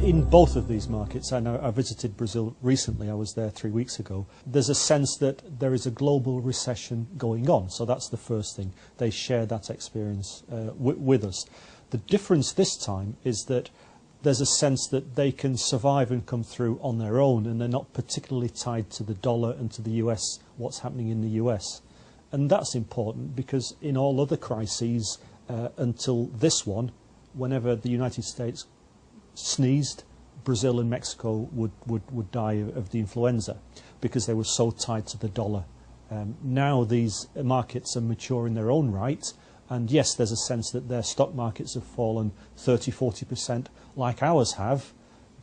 In both of these markets, and I visited Brazil recently, I was there 3 weeks ago, there's a sense that there is a global recession going on. So that's the first thing. They share that experience with us. The difference this time is that there's a sense that they can survive and come through on their own, and they're not particularly tied to the dollar and to the US, what's happening in the US. And that's important because in all other crises, until this one, whenever the United States sneezed, Brazil and Mexico would die of the influenza because they were so tied to the dollar. Now these markets are mature in their own right, and yes, there's a sense that their stock markets have fallen 30–40% like ours have,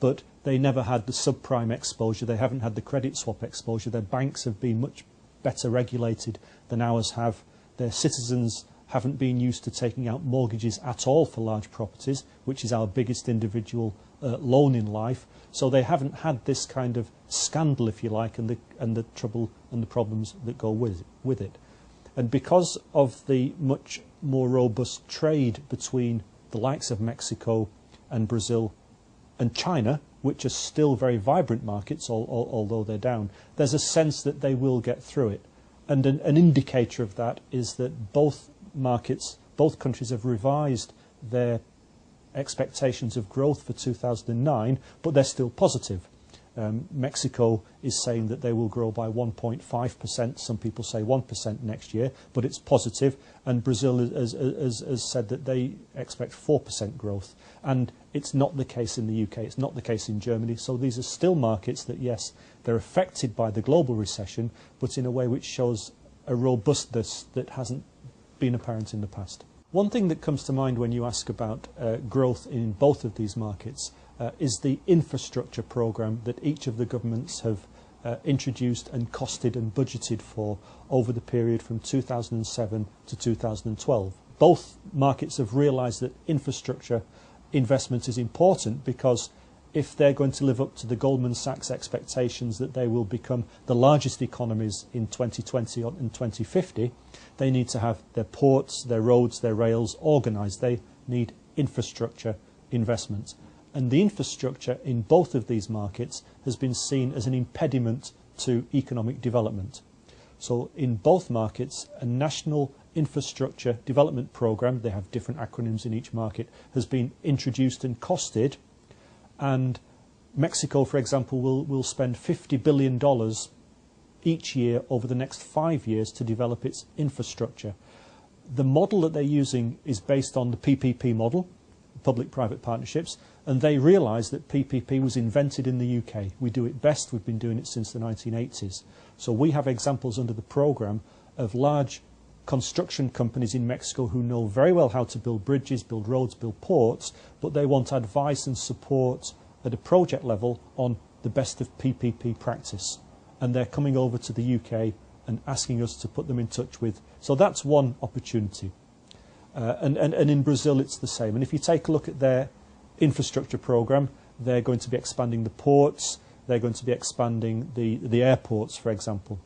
but they never had the subprime exposure, they haven't had the credit swap exposure, their banks have been much better regulated than ours have, their citizens haven't been used to taking out mortgages at all for large properties, which is our biggest individual loan in life. So they haven't had this kind of scandal, if you like, and the trouble and the problems that go with it. And because of the much more robust trade between the likes of Mexico and Brazil and China, which are still very vibrant markets, although they're down, there's a sense that they will get through it. And an indicator of that is that both markets, both countries have revised their expectations of growth for 2009, but they're still positive. Mexico is saying that they will grow by 1.5%, some people say 1% next year, but it's positive, and Brazil has said that they expect 4% growth, and it's not the case in the UK, it's not the case in Germany, so these are still markets that, yes, they're affected by the global recession, but in a way which shows a robustness that hasn't been apparent in the past. One thing that comes to mind when you ask about growth in both of these markets is the infrastructure programme that each of the governments have introduced and costed and budgeted for over the period from 2007 to 2012. Both markets have realised that infrastructure investment is important because if they're going to live up to the Goldman Sachs expectations that they will become the largest economies in 2020 and 2050, they need to have their ports, their roads, their rails organised. They need infrastructure investment. And the infrastructure in both of these markets has been seen as an impediment to economic development. So in both markets, a national infrastructure development programme, they have different acronyms in each market, has been introduced and costed. And Mexico, for example, will spend $50 billion each year over the next 5 years to develop its infrastructure. The model that they're using is based on the PPP model, public-private partnerships, and they realise that PPP was invented in the UK. We do it best, we've been doing it since the 1980s. So we have examples under the programme of large construction companies in Mexico who know very well how to build bridges, build roads, build ports, but they want advice and support at a project level on the best of PPP practice. And they're coming over to the UK and asking us to put them in touch with. So that's one opportunity. And in Brazil it's the same. And if you take a look at their infrastructure programme, they're going to be expanding the ports, they're going to be expanding the airports, for example.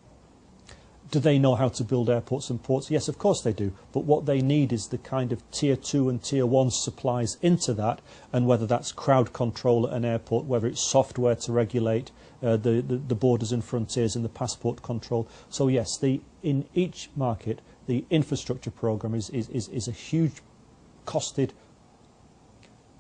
Do they know how to build airports and ports? Yes, of course they do. But what they need is the kind of tier 2 and tier 1 supplies into that, and whether that's crowd control at an airport, whether it's software to regulate the borders and frontiers and the passport control. So yes, in each market, the infrastructure programme is a huge costed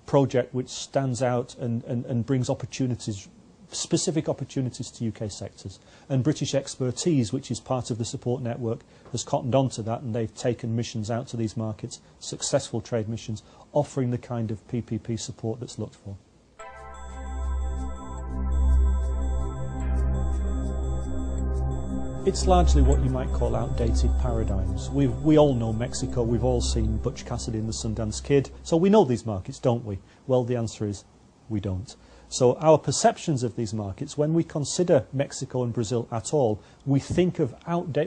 project which stands out and brings opportunities, specific opportunities to UK sectors. And British expertise, which is part of the support network, has cottoned on to that, and they've taken missions out to these markets, successful trade missions, offering the kind of PPP support that's looked for. It's largely what you might call outdated paradigms. We all know Mexico, we've all seen Butch Cassidy and the Sundance Kid, so we know these markets, don't we? Well, the answer is we don't. So our perceptions of these markets, when we consider Mexico and Brazil at all, we think of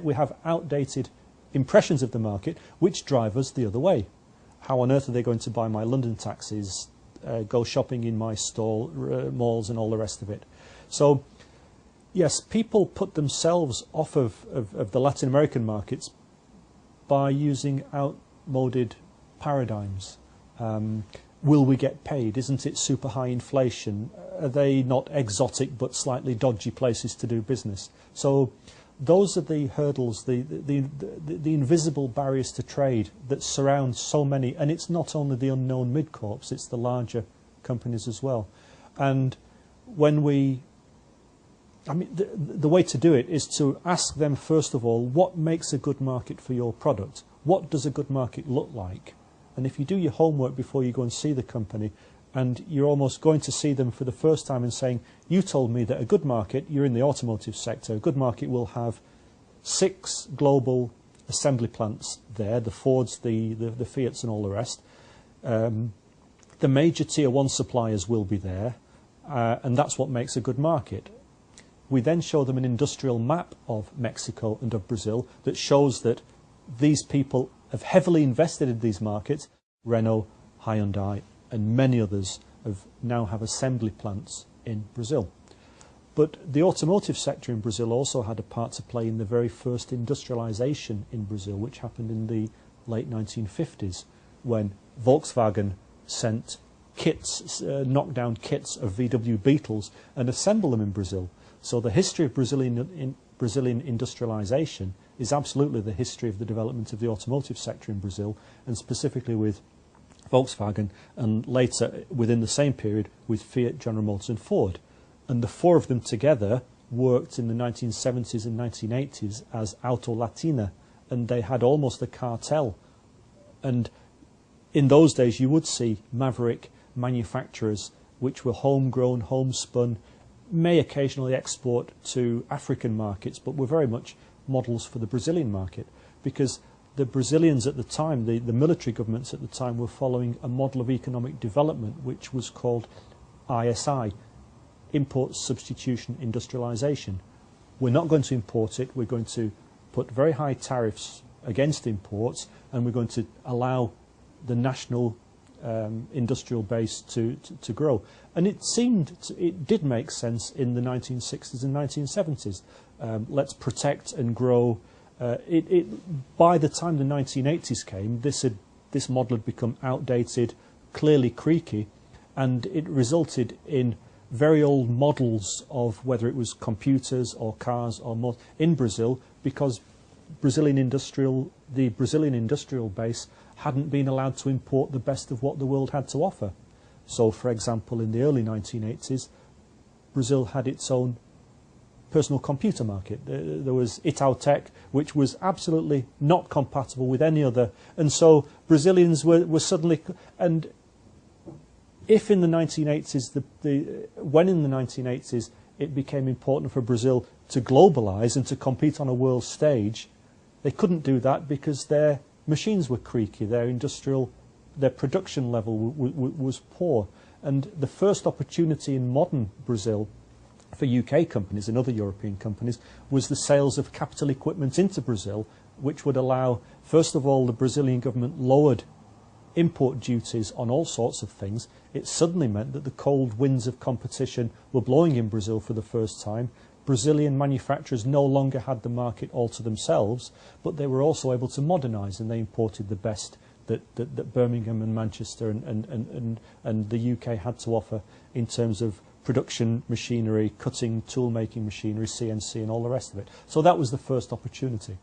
we have outdated impressions of the market, which drive us the other way. How on earth are they going to buy my London taxis, go shopping in my malls and all the rest of it? So yes, people put themselves off of the Latin American markets by using outmoded paradigms. will we get paid? Isn't it super high inflation? Are they not exotic but slightly dodgy places to do business? So those are the hurdles, the invisible barriers to trade that surround so many, and it's not only the unknown mid-corps, it's the larger companies as well. And when the way to do it is to ask them, first of all, what makes a good market for your product? What does a good market look like? And if you do your homework before you go and see the company, and you're almost going to see them for the first time and saying, you told me that a good market, you're in the automotive sector, a good market will have 6 global assembly plants there, the Fords, the Fiats and all the rest. The major tier 1 suppliers will be there, and that's what makes a good market. We then show them an industrial map of Mexico and of Brazil that shows that these people have heavily invested in these markets. Renault, Hyundai and many others now have assembly plants in Brazil. But the automotive sector in Brazil also had a part to play in the very first industrialization in Brazil, which happened in the late 1950s, when Volkswagen sent kits, knockdown kits of VW Beetles and assembled them in Brazil. So the history of Brazilian industrialization is absolutely the history of the development of the automotive sector in Brazil, and specifically with Volkswagen, and later within the same period with Fiat, General Motors and Ford. And the 4 of them together worked in the 1970s and 1980s as Auto Latina, and they had almost a cartel. And in those days you would see maverick manufacturers which were homegrown, homespun, may occasionally export to African markets, but were very much models for the Brazilian market, because the Brazilians at the time, the military governments at the time, were following a model of economic development which was called ISI, Import Substitution Industrialization. We're not going to import it, we're going to put very high tariffs against imports, and we're going to allow the national industrial base to grow. And it did make sense in the 1960s and 1970s. Let's protect and grow. By the time the 1980s came, this model had become outdated, clearly creaky, and it resulted in very old models of whether it was computers or cars or in Brazil, because the Brazilian industrial base hadn't been allowed to import the best of what the world had to offer. So, for example, in the early 1980s, Brazil had its own personal computer market. There was Itautec, which was absolutely not compatible with any other. And so Brazilians were suddenly... And if in the 1980s, when in the 1980s it became important for Brazil to globalize and to compete on a world stage, they couldn't do that because their machines were creaky, their production level was poor. And the first opportunity in modern Brazil for UK companies and other European companies was the sales of capital equipment into Brazil, which would allow, first of all, the Brazilian government lowered import duties on all sorts of things. It suddenly meant that the cold winds of competition were blowing in Brazil for the first time. Brazilian manufacturers no longer had the market all to themselves, but they were also able to modernise, and they imported the best that Birmingham and Manchester and the UK had to offer in terms of production machinery, cutting, tool-making machinery, CNC and all the rest of it. So that was the first opportunity.